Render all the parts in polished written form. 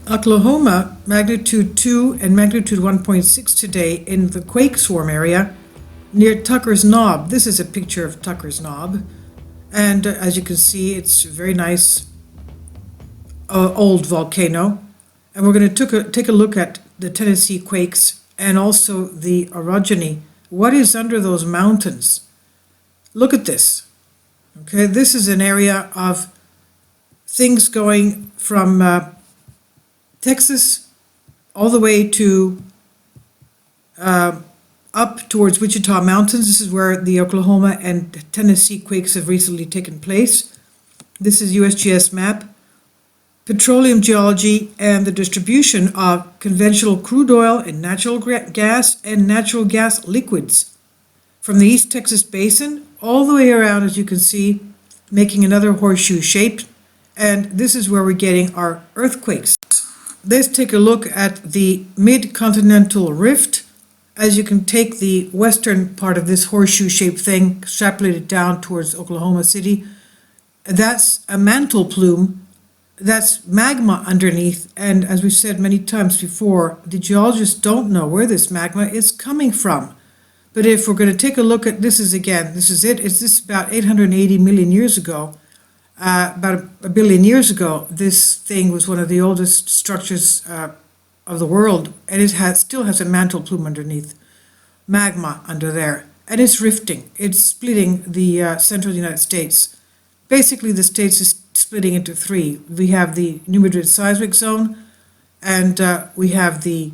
Oklahoma, magnitude 2 and magnitude 1.6 today in the Quake swarm area near Tucker's Knob. This is a picture of Tucker's Knob. And as you can see, it's a very nice old volcano. And we're going to take a look at the Tennessee quakes and also the orogeny. What is under those mountains? Look at this. Okay, this is an area of things going from Texas all the way to up towards Wichita Mountains. This is where the Oklahoma and Tennessee quakes have recently taken place. This is USGS map. Petroleum geology and the distribution of conventional crude oil and natural gas liquids from the East Texas Basin all the way around, as you can see, making another horseshoe shape. And this is where we're getting our earthquakes. Let's take a look at the mid-continental rift. As you can take the western part of this horseshoe-shaped thing, extrapolate it down towards Oklahoma City. That's a mantle plume. That's magma underneath. And as we've said many times before, the geologists don't know where this magma is coming from. But if we're going to take a look at this is it. This is about 880 million years ago. About a billion years ago, this thing was one of the oldest structures of the world, and it still has a mantle plume underneath, magma under there, and it's rifting. It's splitting the central United States. Basically, the states is splitting into three. We have the New Madrid seismic zone, and we have the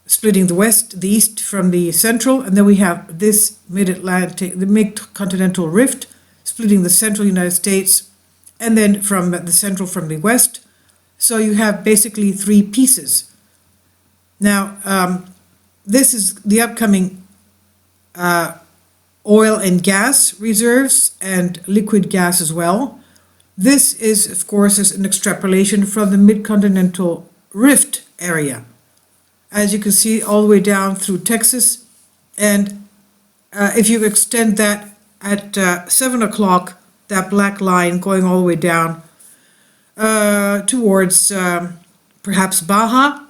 splitting the east from the central, and then we have this mid-Atlantic, the mid-continental rift, splitting the central United States, and then from the central from the west. So you have basically three pieces. Now, this is the upcoming oil and gas reserves and liquid gas as well. This is, of course, an extrapolation from the mid-continental rift area. As you can see, all the way down through Texas. And if you extend that at 7 o'clock, that black line going all the way down towards perhaps Baja.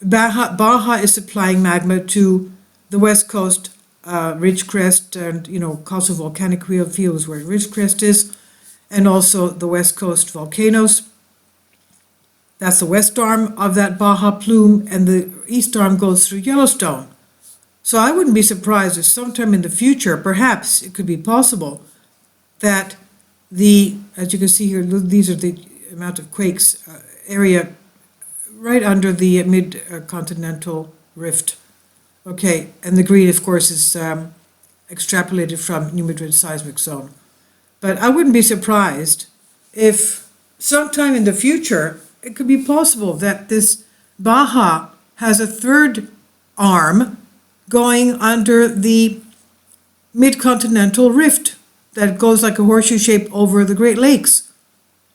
Baja is supplying magma to the west coast, Ridgecrest, and also volcanic fields where Ridgecrest is, and also the west coast volcanoes. That's the west arm of that Baja plume, and the east arm goes through Yellowstone. So I wouldn't be surprised if sometime in the future, perhaps it could be possible that as you can see here, these are the amount of quakes area right under the mid-continental rift. Okay, and the green, of course, is extrapolated from New Madrid seismic zone. But I wouldn't be surprised if sometime in the future it could be possible that this Baja has a third arm going under the mid-continental rift that goes like a horseshoe shape over the Great Lakes.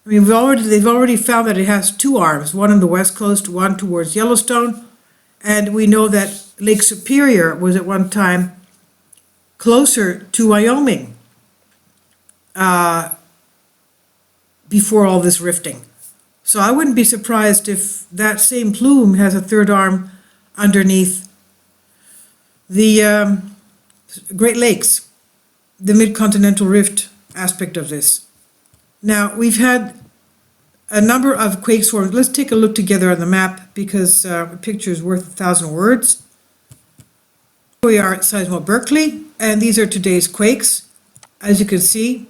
I mean, they've already found that it has two arms, one on the west coast, one towards Yellowstone, and we know that Lake Superior was at one time closer to Wyoming before all this rifting. So I wouldn't be surprised if that same plume has a third arm underneath the Great Lakes, the mid-continental rift aspect of this. Now, we've had a number of quake swarms. Let's take a look together on the map because a picture is worth 1,000 words. We are at Seismo Berkeley, and these are today's quakes. As you can see,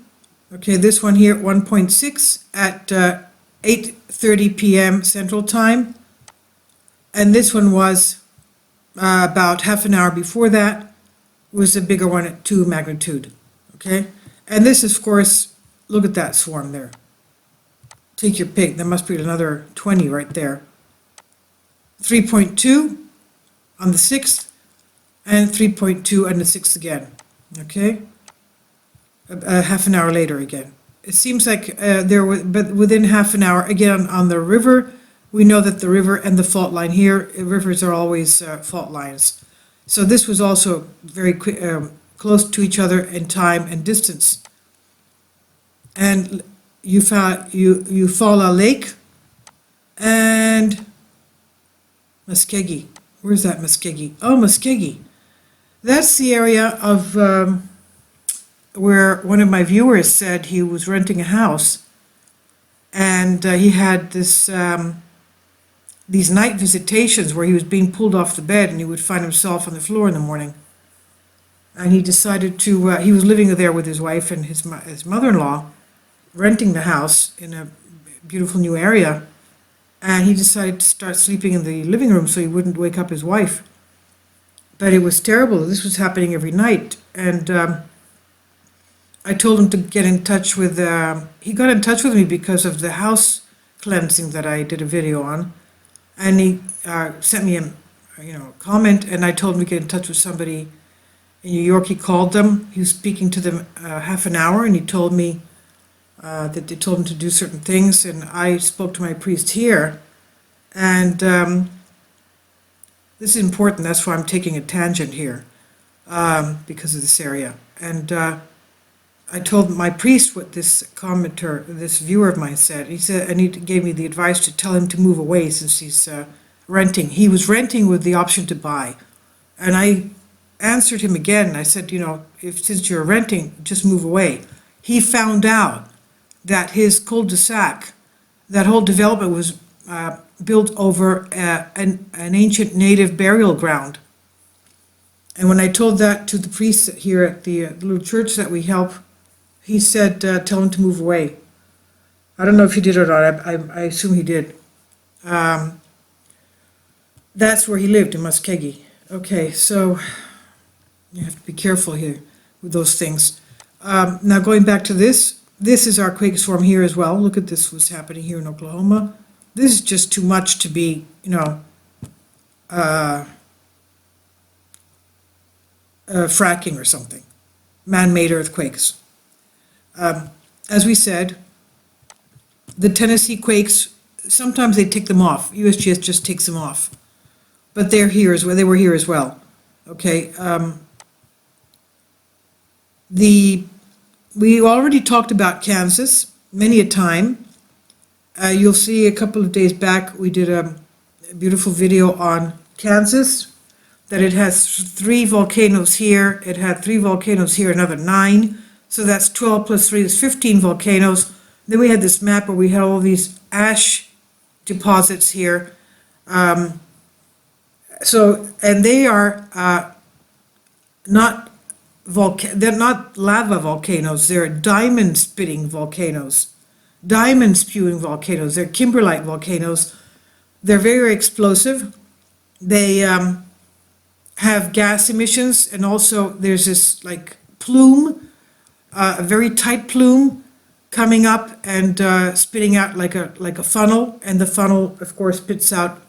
okay, this one here, 1.6 at 8:30 p.m. Central Time. And this one was about half an hour before that, was a bigger one at 2 magnitude, okay? And this is, of course, look at that swarm there. Take your pick, there must be another 20 right there. 3.2 on the 6th, and 3.2 on the 6th again, okay? Half an hour later again. It seems like but within half an hour, again on the river, we know that the river and the fault line here, rivers are always fault lines. So this was also very close to each other in time and distance. And Eufaula Lake And Muskegee. Where's that Muskegee? Oh, Muskegee. That's the area of where one of my viewers said he was renting a house, and he had this these night visitations where he was being pulled off the bed and he would find himself on the floor in the morning. And he decided to, he was living there with his wife and his mother-in-law, renting the house in a beautiful new area. And he decided to start sleeping in the living room so he wouldn't wake up his wife. But it was terrible. This was happening every night. And I told him to get in touch with, he got in touch with me because of the house cleansing that I did a video on. And he sent me a comment, and I told him to get in touch with somebody in New York. He called them. He was speaking to them half an hour, and he told me that they told him to do certain things. And I spoke to my priest here, and this is important. That's why I'm taking a tangent here, because of this area. And I told my priest what this commenter, this viewer of mine said. He said, and he gave me the advice to tell him to move away since he's renting. He was renting with the option to buy. And I answered him again. I said, since you're renting, just move away. He found out that his cul-de-sac, that whole development was built over an ancient native burial ground. And when I told that to the priest here at the little church that we help, he said, tell him to move away. I don't know if he did or not. I assume he did. That's where he lived, in Muskegee. Okay, so you have to be careful here with those things. Now going back to this is our quake swarm here as well. Look at this, what's happening here in Oklahoma. This is just too much to be, fracking or something. Man-made earthquakes. As we said, the Tennessee quakes, sometimes they take them off. USGS just takes them off. But they're here as well. They were here as well. Okay. We already talked about Kansas many a time. You'll see a couple of days back we did a beautiful video on Kansas, that it has 3 volcanoes here. It had 3 volcanoes here, another 9. So that's 12 plus 3 is 15 volcanoes. Then we had this map where we had all these ash deposits here. And they are they're not lava volcanoes. They're diamond spitting volcanoes, diamond spewing volcanoes. They're kimberlite volcanoes. They're very explosive. They have gas emissions, and also there's this like plume, a very tight plume coming up and spitting out like a funnel, and the funnel of course spits out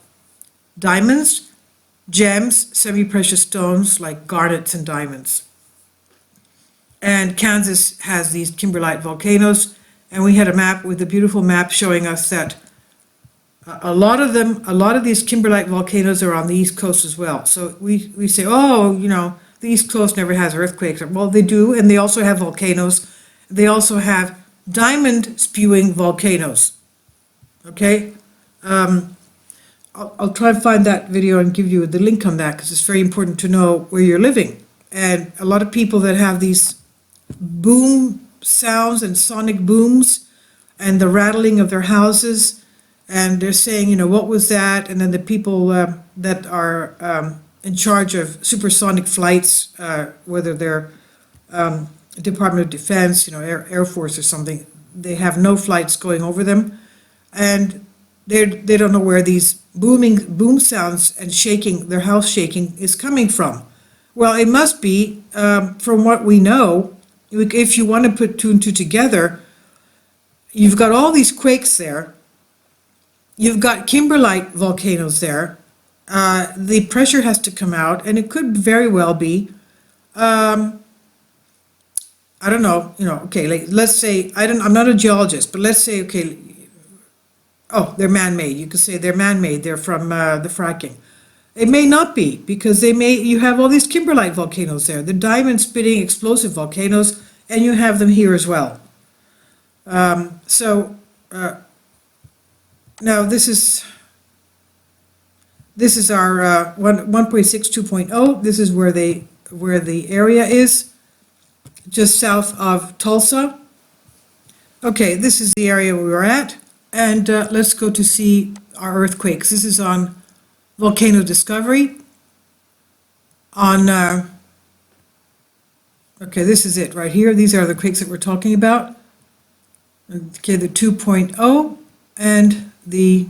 diamonds, gems, semi-precious stones like garnets and diamonds. And Kansas has these kimberlite volcanoes, and we had a map with a beautiful map showing us that a lot of these kimberlite volcanoes are on the East Coast as well. So we say, oh, the East Coast never has earthquakes. Well, they do, and they also have volcanoes. They also have diamond spewing volcanoes. Okay? I'll try and find that video and give you the link on that, because it's very important to know where you're living. And a lot of people that have these boom sounds and sonic booms and the rattling of their houses, and they're saying, what was that? And then the people that are in charge of supersonic flights, whether they're Department of Defense, Air Force or something, they have no flights going over them, and they don't know where these boom sounds and shaking, their house shaking, is coming from. Well, it must be, from what we know, if you want to put 2 and 2 together, you've got all these quakes there, you've got kimberlite volcanoes there, the pressure has to come out, and it could very well be, I don't know, okay, like, let's say, I'm not a geologist, but let's say, okay, oh, they're man-made. You could say they're man-made, they're from the fracking. It may not be, because you have all these kimberlite volcanoes there, the diamond spitting explosive volcanoes, and you have them here as well. Now this is our 1.6 2.0. This is where the area is, just south of Tulsa. Okay, this is the area we were at, and let's go to see our earthquakes. This is on Volcano Discovery. Okay, this is it right here. These are the quakes that we're talking about. Okay, the 2.0 and the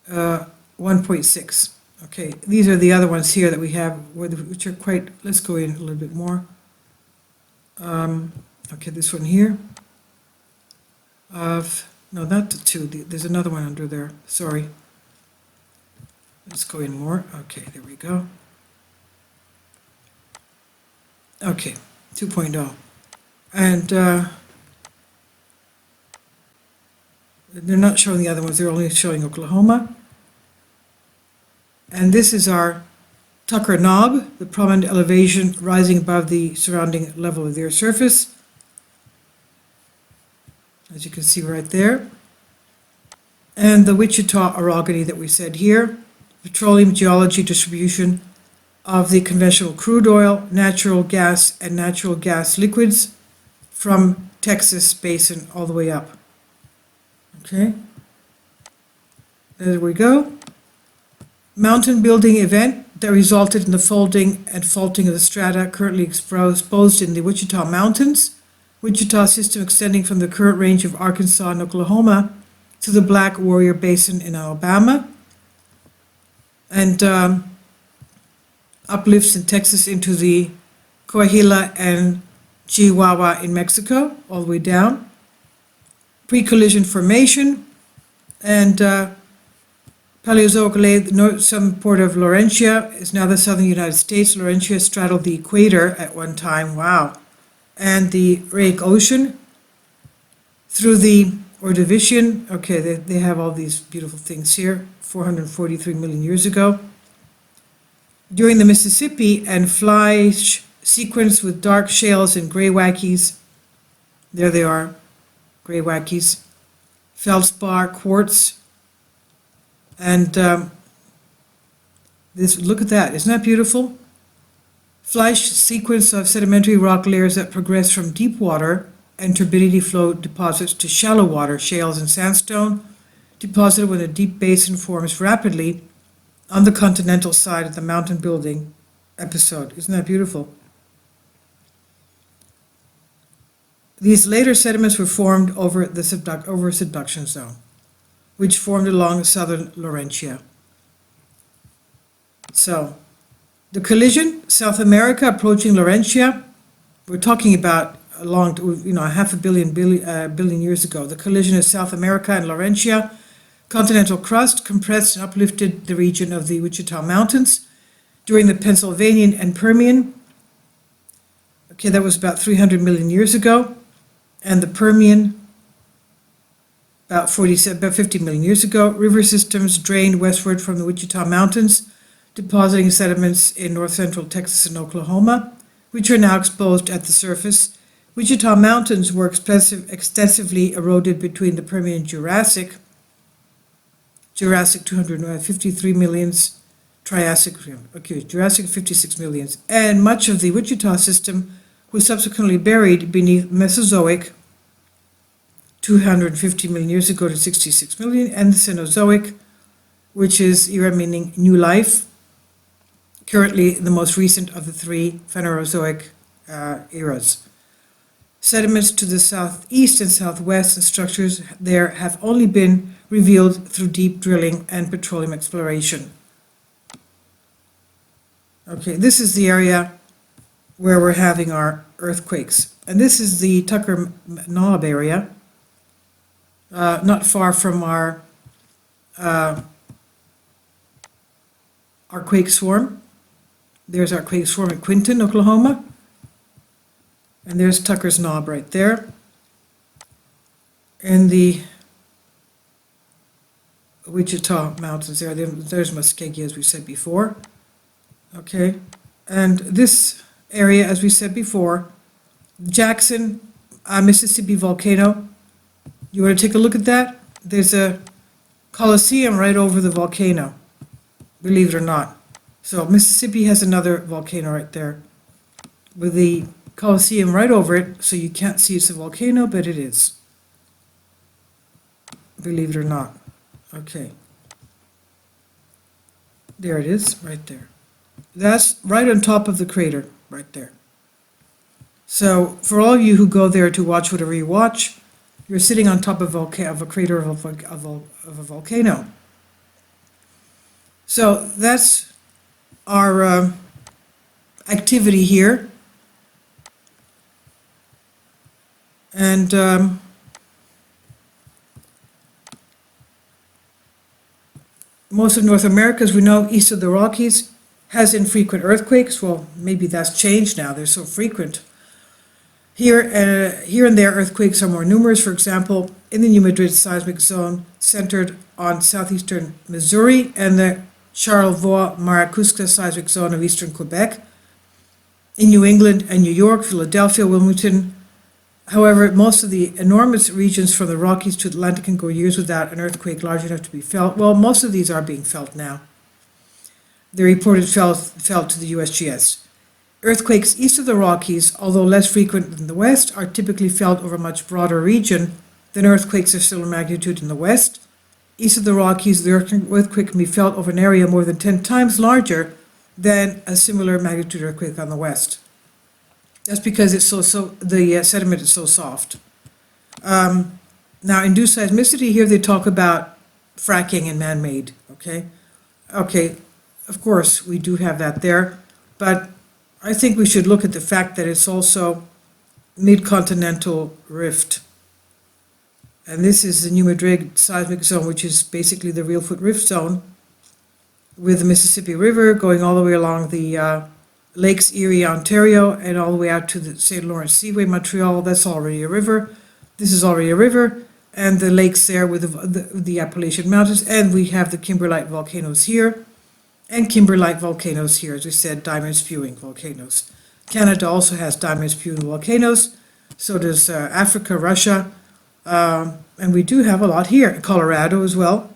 1.6. Okay, these are the other ones here that we have, which are quite, let's go in a little bit more. Okay, this one here. No, not the 2, there's another one under there, sorry. Let's go in more. Okay, there we go. Okay, 2.0. And they're not showing the other ones, they're only showing Oklahoma. And this is our Tucker Knob, the prominent elevation rising above the surrounding level of the Earth's surface. As you can see right there. And the Wichita orogeny that we said here, petroleum geology distribution of the conventional crude oil, natural gas, and natural gas liquids from Texas Basin all the way up. Okay, there we go. Mountain building event that resulted in the folding and faulting of the strata currently exposed in the Wichita Mountains. Wichita system extending from the current range of Arkansas and Oklahoma to the Black Warrior Basin in Alabama. And uplifts in Texas into the Coahuila and Chihuahua in Mexico, all the way down. Pre-collision formation, and Paleozoic Golet, the southern port of Laurentia, is now the southern United States. Laurentia straddled the equator at one time, wow. And the Arctic Ocean through the Ordovician, okay, they have all these beautiful things here, 443 million years ago. During the Mississippi and Fleisch sequence with dark shales and gray wackies, there they are, gray wackies, feldspar, quartz, and this, look at that, isn't that beautiful? Fleisch sequence of sedimentary rock layers that progress from deep water and turbidity flow deposits to shallow water, shales and sandstone, deposited when a deep basin forms rapidly on the continental side of the mountain building episode. Isn't that beautiful? These later sediments were formed over the subduction zone, which formed along southern Laurentia. So, the collision, South America approaching Laurentia, we're talking about a long, half a billion years ago. The collision of South America and Laurentia, continental crust compressed and uplifted the region of the Wichita Mountains during the Pennsylvanian and Permian. Okay, that was about 300 million years ago. And the Permian, about 50 million years ago. River systems drained westward from the Wichita Mountains, depositing sediments in north-central Texas and Oklahoma, which are now exposed at the surface. Wichita Mountains were extensively eroded between the Permian and Jurassic 253 millions, Triassic, okay, Jurassic 56 millions, and much of the Wichita system was subsequently buried beneath Mesozoic 250 million years ago to 66 million, and the Cenozoic, which is era meaning new life, currently the most recent of the three Phanerozoic eras. Sediments to the southeast and southwest and structures there have only been revealed through deep drilling and petroleum exploration. Okay, this is the area where we're having our earthquakes. And this is the Tucker Knob area, not far from our quake swarm. There's our quake swarm at Quinton, Oklahoma. And there's Tucker's Knob right there. And the Wichita Mountains there. There's Muskegee, as we said before. Okay. And this area, as we said before, Jackson, Mississippi volcano. You want to take a look at that? there's a Colosseum right over the volcano, believe it or not. So Mississippi has another volcano right there with the Colosseum right over it, so you can't see it's a volcano, but it is. Believe it or not. Okay. There it is, right there. That's right on top of the crater, right there. So for all of you who go there to watch whatever you watch, you're sitting on top of a crater of a volcano. So that's our activity here. And most of North America, as we know, east of the Rockies, has infrequent earthquakes. Well, maybe that's changed now. They're so frequent. Here and there, earthquakes are more numerous. For example, in the New Madrid seismic zone, centered on southeastern Missouri, and the Charlevoix-Maracuska seismic zone of eastern Quebec. In New England and New York, Philadelphia, Wilmington. However, most of the enormous regions from the Rockies to Atlantic can go years without an earthquake large enough to be felt. Well, most of these are being felt now. They're reported felt to the USGS. Earthquakes east of the Rockies, although less frequent than the west, are typically felt over a much broader region than earthquakes of similar magnitude in the west. East of the Rockies, the earthquake can be felt over an area more than 10 times larger than a similar magnitude earthquake on the west. That's because it's the sediment is so soft. Now, induced seismicity, here they talk about fracking and man-made, okay? Okay, of course, we do have that there, but I think we should look at the fact that it's also mid-continental rift. And this is the New Madrid seismic zone, which is basically the Reelfoot Rift zone, with the Mississippi River going all the way along the Lakes Erie, Ontario, and all the way out to the St. Lawrence Seaway, Montreal. That's already a river. This is already a river, and the lakes there with the Appalachian Mountains, and we have the kimberlite volcanoes here, and kimberlite volcanoes here, as we said, diamond-spewing volcanoes. Canada also has diamond-spewing volcanoes, so does Africa, Russia, and we do have a lot here. Colorado as well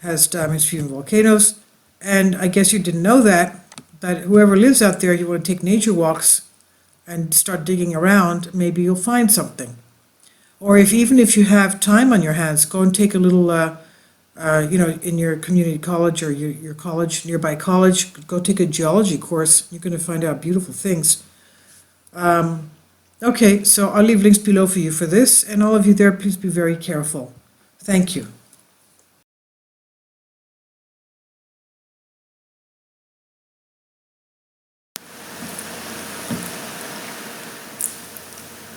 has diamond-spewing volcanoes, and I guess you didn't know that, but whoever lives out there, you want to take nature walks and start digging around, maybe you'll find something. Or even if you have time on your hands, go and take a little, in your community college or your college, nearby college, go take a geology course. You're going to find out beautiful things. Okay, so I'll leave links below for you for this, and all of you there, please be very careful. Thank you.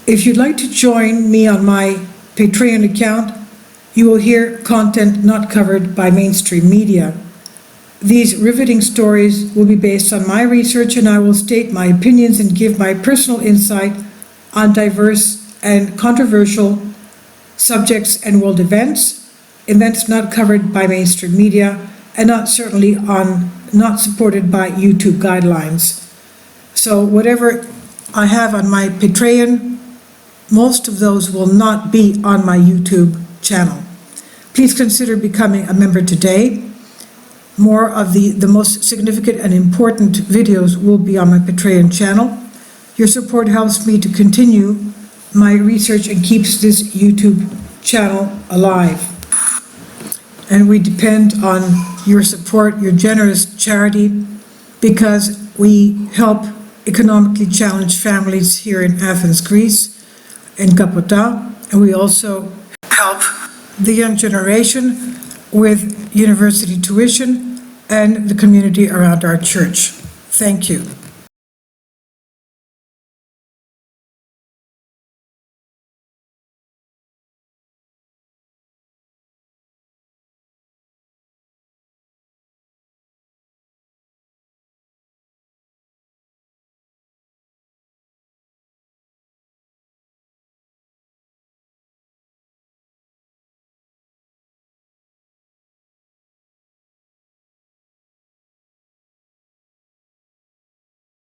If you'd like to join me on my Patreon account, you will hear content not covered by mainstream media. These riveting stories will be based on my research, and I will state my opinions and give my personal insight on diverse and controversial subjects and world events not covered by mainstream media, and not supported by YouTube guidelines. So whatever I have on my Patreon, most of those will not be on my YouTube channel. Please consider becoming a member today. More of the most significant and important videos will be on my Patreon channel. Your support helps me to continue my research and keeps this YouTube channel alive. And we depend on your support, your generous charity, because we help economically challenged families here in Athens, Greece, in Kapota, and we also help the young generation with university tuition and the community around our church. Thank you.